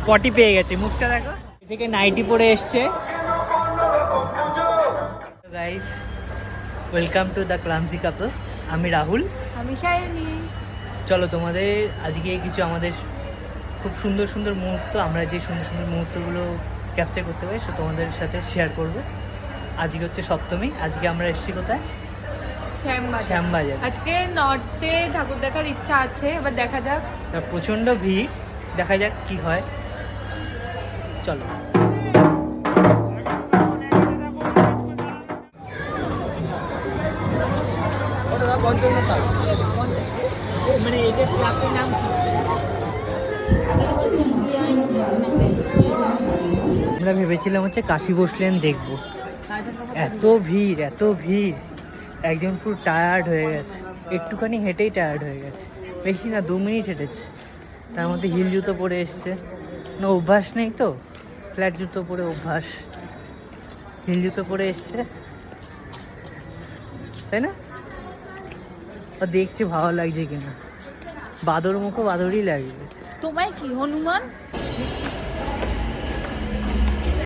পটি পেয়ে গেছে, মুখটা দেখো। এদিকে নাইটি পরে এসছে। গাইস, ওয়েলকাম টু দ্য ক্লান্তি কাপল। আমি রাহুল, আমি শায়নি। চলো তোমাদের আজকে কিছু আমাদের খুব সুন্দর সুন্দর মুহূর্ত, আমরা যে সুন্দর সুন্দর মুহূর্তগুলো ক্যাপচার করতে পারি সেটা তোমাদের সাথে শেয়ার করব। আজকে হচ্ছে সপ্তমী, আজকে আমরা এসেছি কোথায়? শ্যামবাজার। আজকে নর্থে ঠাকুর দেখার ইচ্ছা আছে, এবার দেখা যাক। প্রচণ্ড ভিড়, দেখা যাক কি হয়। চলো। মানে এটার ক্লাবের নাম কি? আমরা ভেবেছিলাম হচ্ছে কাশী বসলেন দেখব, এত ভিড় এত ভিড়, একজন পুরো টায়ার্ড হয়ে গেছে, একটুখানি হেঁটেই টায়ার্ড হয়ে গেছে, বেশি না 2 মিনিট হেঁটেছে। তার মধ্যে হিল জুতো পরে এসছে, না অভ্যাস নেই তো, ফ্ল্যাট জুতো পরে অভ্যাস, হিল জুতো পরে এসছে, তাই না? আর দেখছি ভালো লাগছে কিনা, বাদর মুখো বাদরই লাগবে। তোমায় কি হনুমান?